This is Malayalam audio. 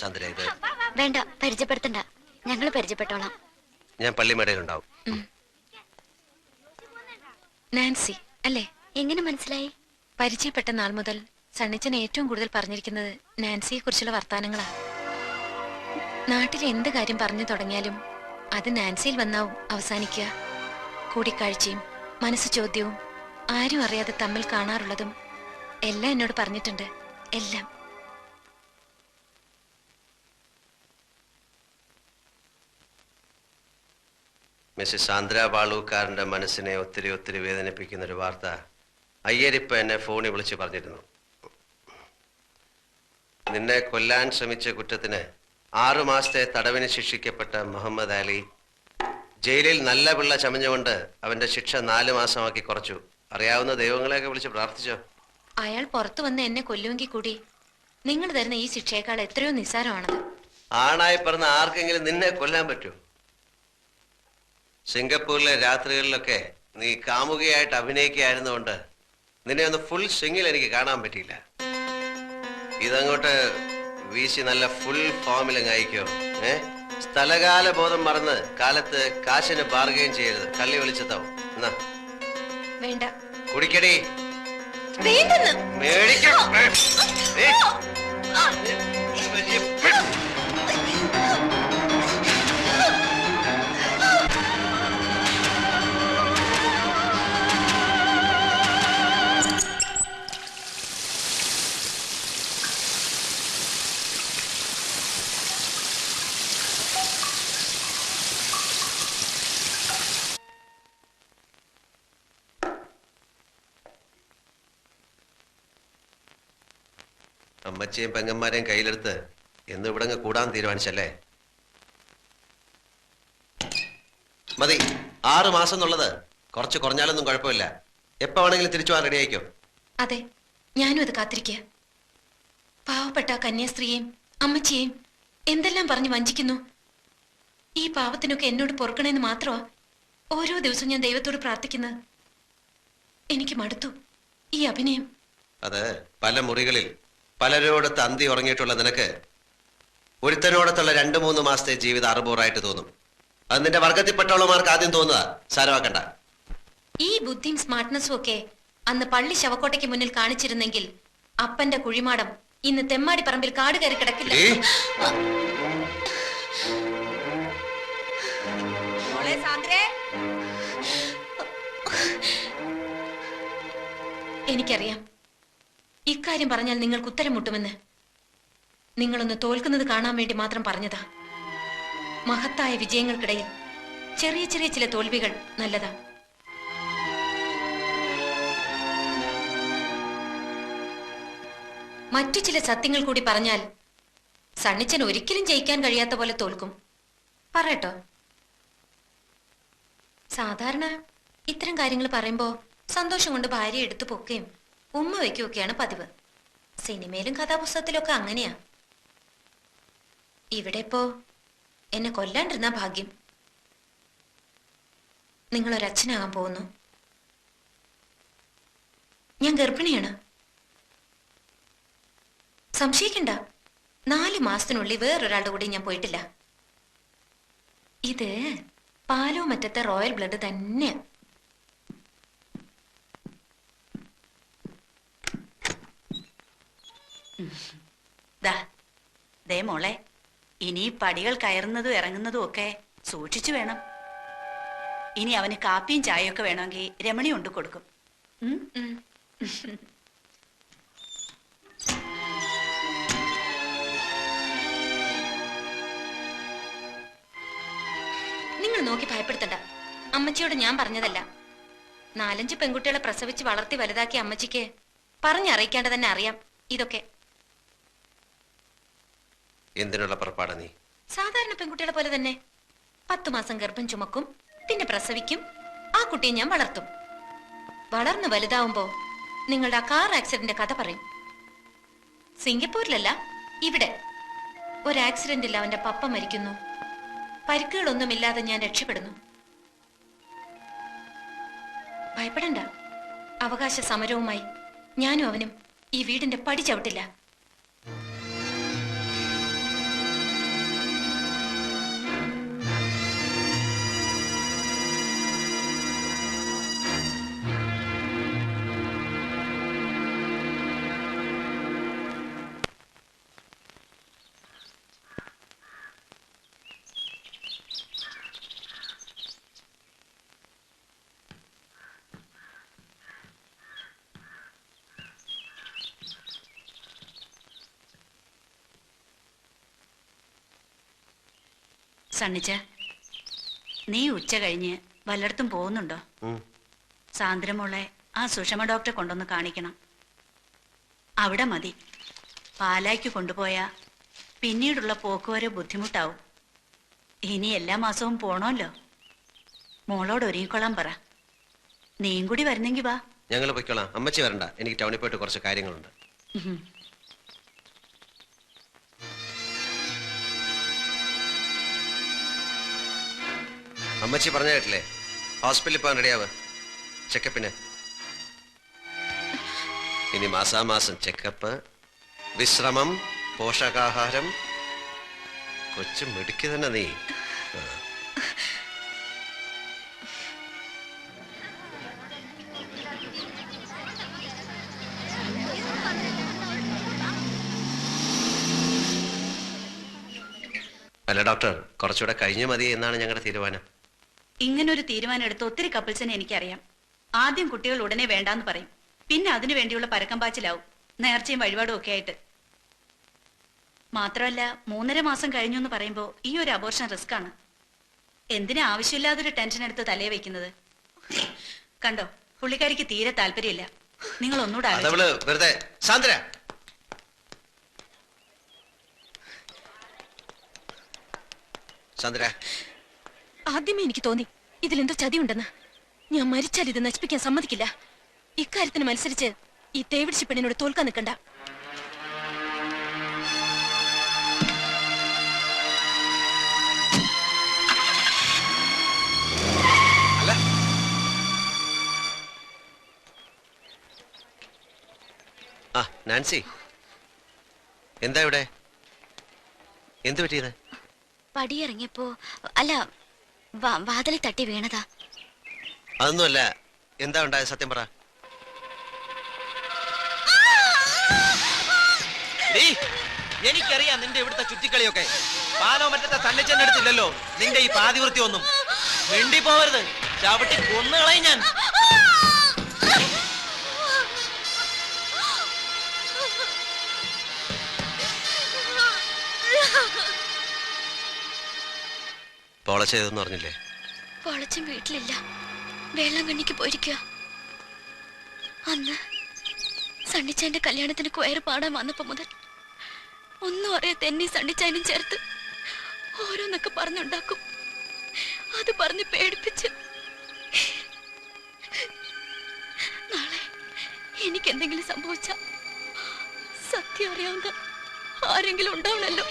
ചന്ദ്ര ഇത് വേണ്ട, പരിചയപ്പെടുത്തണ്ട, ഞങ്ങൾ പരിചയപ്പെട്ടോളാം. ഞാൻ പള്ളിമേടയിലുണ്ടാവും. നാൻസി അല്ലേ? എങ്ങനെ മനസ്സിലായി? പരിചയപ്പെട്ട നാൾ മുതൽ സണ്ണിച്ചൻ ഏറ്റവും കൂടുതൽ പറഞ്ഞിരിക്കുന്നത് നാൻസിയെ കുറിച്ചുള്ള വർത്താനങ്ങളാ. നാട്ടിലെ എന്ത് കാര്യം പറഞ്ഞു തുടങ്ങിയാലും അത് നാൻസിയിൽ വന്നാവും അവസാനിക്കുക. കൂടിക്കാഴ്ചയും മനസ്സ് ചോദ്യവും ആരും അറിയാതെ തമ്മിൽ കാണാറുള്ളതും എല്ലാം എന്നോട് പറഞ്ഞിട്ടുണ്ട്. എല്ലാം. മിസ്സസ് സാന്ദ്ര ബാളൂക്കാരന്റെ മനസ്സിനെ ഒത്തിരി ഒത്തിരി വേദനിപ്പിക്കുന്ന ഒരു വാർത്ത അയ്യരിപ്പ എന്നെ ഫോണിൽ വിളിച്ച് പറഞ്ഞിരുന്നു. നിന്നെ കൊല്ലാൻ ശ്രമിച്ച കുറ്റത്തിന് 6 മാസത്തെ തടവിന് ശിക്ഷിക്കപ്പെട്ട മുഹമ്മദ് അലി ജയിലിൽ നല്ല പിള്ള ചമഞ്ഞുകൊണ്ട് അവന്റെ ശിക്ഷ 4 മാസമാക്കി കുറച്ചു. അറിയാവുന്ന ദൈവങ്ങളെയൊക്കെ വിളിച്ച് പ്രാർത്ഥിച്ചോ? അയാൾ പുറത്തു വന്ന് എന്നെ കൊല്ലുമെങ്കിൽ കൂടി നിങ്ങൾ തരുന്ന ഈ ശിക്ഷയേക്കാൾ എത്രയോ നിസ്സാരമാണത്. ആണായി പറഞ്ഞ ആർക്കെങ്കിലും നിന്നെ കൊല്ലാൻ പറ്റൂ? സിംഗപ്പൂരിലെ രാത്രികളിലൊക്കെ നീ കാമുകയായിട്ട് അഭിനയിക്കുകയായിരുന്നുകൊണ്ട് നിന്നെ ഒന്ന് ഫുൾ സ്വിങ്ങിൽ എനിക്ക് കാണാൻ പറ്റിയില്ല. ഇതങ്ങോട്ട് വീശി നല്ല ഫുൾ ഫോമിലും അയക്കോ. സ്ഥലകാല ബോധം മറന്ന് കാലത്ത് കാശിന് ബാർഗെയിൻ ചെയ്യരുത്. കള്ളി വിളിച്ചതാവും. എന്നാ വേണ്ട, കുടിക്കടി. അമ്മച്ചിയും പെങ്ങന്മാരെയും കയ്യിലെടുത്ത് എന്ന് ഇവിടെ കൂടാൻ തീരുമാനിച്ചല്ലേ? മതി. 6 മാസം എന്നുള്ളത് കുറച്ച് കുറഞ്ഞാലൊന്നും കുഴപ്പമില്ല. എപ്പോ വേണമെങ്കിലും തിരിച്ചു പോകാൻ റെഡി ആയിക്കോ. അതെ, ഞാനും അത് കാത്തിരിക്കുക. പാവപ്പെട്ട കന്യാസ്ത്രീയെയും അമ്മച്ചിയെയും എന്തെല്ലാം പറഞ്ഞു വഞ്ചിക്കുന്നു. ഈ പാവത്തിനൊക്കെ എന്നോട് പൊറുക്കണേന്ന് മാത്രമാ ഓരോ ദിവസവും ഞാൻ ദൈവത്തോട് പ്രാർത്ഥിക്കുന്നത്. എനിക്ക് മടുത്തു ഈ അഭിനയം. അത് പല മുറികളിൽ പലരോടത്ത് അന്തി ഉറങ്ങിയിട്ടുള്ള നിനക്ക് ഒരുത്തനോടത്തുള്ള 2-3 മാസത്തെ ജീവിതം അറുപൂറായിട്ട് തോന്നും. അത് നിന്റെ വർഗത്തിൽപ്പെട്ടവളമാർക്ക് ആദ്യം തോന്നുക. സാരമാക്കണ്ട. ഈ ബുദ്ധിയും സ്മാർട്ട്നെസ്സും ഒക്കെ അന്ന് പള്ളി ശവക്കോട്ടയ്ക്ക് മുന്നിൽ കാണിച്ചിരുന്നെങ്കിൽ അപ്പന്റെ കുഴിമാടം ഇന്ന് തെമ്മാടി പറമ്പിൽ കാട് കയറി കിടക്കില്ല. എനിക്കറിയാം ഇക്കാര്യം പറഞ്ഞാൽ നിങ്ങൾക്ക് ഉത്തരം മുട്ടുമെന്ന്. നിങ്ങളൊന്ന് തോൽക്കുന്നത് കാണാൻ വേണ്ടി മാത്രം പറഞ്ഞതാ. മഹത്തായ വിജയങ്ങൾക്കിടയിൽ ചെറിയ ചെറിയ ചില തോൽവികൾ നല്ലതാ. മറ്റു ചില സത്യങ്ങൾ കൂടി പറഞ്ഞാൽ സണ്ണിച്ചൻ ഒരിക്കലും ജയിക്കാൻ കഴിയാത്ത പോലെ തോൽക്കും. പറയട്ടോ? സാധാരണ ഇത്തരം കാര്യങ്ങൾ പറയുമ്പോ സന്തോഷം കൊണ്ട് ഭാര്യ എടുത്തു പൊക്കുകയും ഉമ്മ വയ്ക്കുകയൊക്കെയാണ് പതിവ്. സിനിമയിലും കഥാപുസ്തകത്തിലൊക്കെ അങ്ങനെയാ. ഇവിടെ ഇപ്പോ എന്നെ കൊല്ലാണ്ടിരുന്ന ഭാഗ്യം. നിങ്ങളൊരച്ഛനാകാൻ പോകുന്നു. ഞാൻ ഗർഭിണിയാണ്. സംശയിക്കണ്ട, 4 മാസത്തിനുള്ളിൽ വേറൊരാളുടെ കൂടെ ഞാൻ പോയിട്ടില്ല. ഇത് പാലോ മറ്റത്തെ റോയൽ ബ്ലഡ് തന്നെയാ. ദേ മോളെ, ഇനി പടികൾ കയറുന്നതും ഇറങ്ങുന്നതും ഒക്കെ സൂക്ഷിച്ചു വേണം. ഇനി അവന് കാപ്പിയും ചായയൊക്കെ വേണമെങ്കിൽ രമണി കൊണ്ട് കൊടുക്കും. നിങ്ങൾ നോക്കി ഭയപ്പെടുത്തണ്ട. അമ്മച്ചിയോട് ഞാൻ പറഞ്ഞതല്ല. 4-5 പെൺകുട്ടികളെ പ്രസവിച്ച് വളർത്തി വലുതാക്കിയ അമ്മച്ചിക്ക് പറഞ്ഞറിയിക്കാണ്ട് തന്നെ അറിയാം ഇതൊക്കെ. എന്തിനുള്ള പുറപ്പാടാ നീ? സാധാരണ പെൺകുട്ടികളെ പോലെ തന്നെ 10 മാസം ഗർഭം ചുമക്കും, പിന്നെ പ്രസവിക്കും. ആ കുട്ടിയെ ഞാൻ വളർത്തും. വളർന്ന് വലുതാവുമ്പോ നിങ്ങളുടെ ആ കാർ ആക്സിഡന്റ് കഥ പറയും. സിംഗപ്പൂരിലല്ല, ഇവിടെ ഒരു ആക്സിഡന്റിൽ അവന്റെ പപ്പ മരിക്കുന്നു. പരിക്കുകളൊന്നുമില്ലാതെ ഞാൻ രക്ഷപ്പെടുന്നു. ഭയപ്പെടണ്ട. അവകാശ സമരവുമായി ഞാനും അവനും ഈ വീടിന്റെ പടി ചവിട്ടില്ല. സണ്ണിച്ച, നീ ഉച്ച കഴിഞ്ഞ് വല്ലയിടത്തും പോകുന്നുണ്ടോ? സാന്ദ്രമോളെ ആ സുഷമ ഡോക്ടറെ കൊണ്ടൊന്ന് കാണിക്കണം. അവിടെ മതി. പാലായ്ക്ക് കൊണ്ടുപോയാ പിന്നീടുള്ള പോക്കുവരെ ബുദ്ധിമുട്ടാവും. ഇനി എല്ലാ മാസവും പോണമല്ലോ. മോളോട് ഒരുങ്ങിക്കൊള്ളാൻ പറ. നീയും കൂടി വരുന്നെങ്കി വാ. ഞങ്ങൾ പൊയ്ക്കോളാം. അമ്മച്ചി വരണ്ട, എനിക്ക് ടൗണിൽ പോയിട്ട് കുറച്ച് കാര്യങ്ങളുണ്ട്. അമ്മച്ചി പറഞ്ഞ കേട്ടില്ലേ, ഹോസ്പിറ്റലിൽ പോകാൻ റെഡിയാവ് ചെക്കപ്പിന്. ഇനി മാസാമാസം ചെക്കപ്പ്, വിശ്രമം, പോഷകാഹാരം. കൊച്ചു മിടുക്കി തന്നെ നീ. അല്ല ഡോക്ടർ, കുറച്ചുകൂടെ കഴിഞ്ഞു മതി എന്നാണ് ഞങ്ങളുടെ തീരുമാനം. ഇങ്ങനൊരു തീരുമാനം എടുത്ത ഒത്തിരി കപ്പിൾസിനെ എനിക്കറിയാം. ആദ്യം കുട്ടികൾ ഉടനെ വേണ്ടാന്ന് പറയും, പിന്നെ അതിനു വേണ്ടിയുള്ള പരക്കം പാച്ചിലാവും, നേർച്ചയും വഴിപാടും ഒക്കെ ആയിട്ട്. മാത്രമല്ല 3.5 മാസം കഴിഞ്ഞു എന്ന് പറയുമ്പോ ഈ ഒരു അബോർഷൻ റിസ്ക് ആണ്. എന്തിനാ ആവശ്യമില്ലാതൊരു ടെൻഷൻ എടുത്ത് തലയെ വെക്കുന്നത്? കണ്ടോ, പുള്ളിക്കാരിക്ക് തീരെ താല്പര്യമില്ല. നിങ്ങൾ ഒന്നുകൂടെ വെറുതെ. സാന്ദ്ര, സാന്ദ്ര, ആദ്യമേ എനിക്ക് തോന്നി ഇതിലെന്തോ ചതിയുണ്ടെന്ന്. ഞാൻ മരിച്ചാൽ ഇത് നശിപ്പിക്കാൻ സമ്മതിക്കില്ല. ഇക്കാര്യത്തിന് മത്സരിച്ച് ഈ തേവിടിച്ചി പെണ്ണിനോട് തോൽക്കാൻ നിൽക്കണ്ട. ആ നാൻസി, എന്താ ഇവിടെ? എന്ത് പറ്റിയത്? പടിയിറങ്ങിയപ്പോ അല്ല, വാതിലിൽ തട്ടി വീണതാ. അതൊന്നുമല്ല. എന്താ ഉണ്ടായത്? സത്യം പറ. എനിക്കറിയാം നിന്റെ ഇവിടുത്തെ ചുറ്റിക്കളിയൊക്കെ. പാലോ മറ്റത്തെ സണ്ണിച്ചെന്നെ എടുത്തില്ലല്ലോ നിന്റെ ഈ പാതിവൃത്തി ഒന്നും. മിണ്ടി പോവരുത്, ചവിട്ടി കൊന്നുകളയും ഞാൻ. പോളച്ചെയ്തെന്ന് പറഞ്ഞില്ലേ? പൊളച്ചും വീട്ടിലില്ല, വെള്ളം കണ്ണിക്ക് പോയിരിക്കുക. അന്ന് സണ്ണിച്ചാന്റെ കല്യാണത്തിന് കയറ് പാടാൻ വന്നപ്പോ മുതൽ ഒന്നും അറിയാത്ത എന്നെ സണ്ണിച്ചാനും ചേർത്ത് ഓരോന്നൊക്കെ പറഞ്ഞുണ്ടാക്കും. അത് പറഞ്ഞ് പേടിപ്പിച്ച് നാളെ എനിക്കെന്തെങ്കിലും സംഭവിച്ച സത്യം അറിയാവുന്ന ആരെങ്കിലും ഉണ്ടാവണല്ലോ.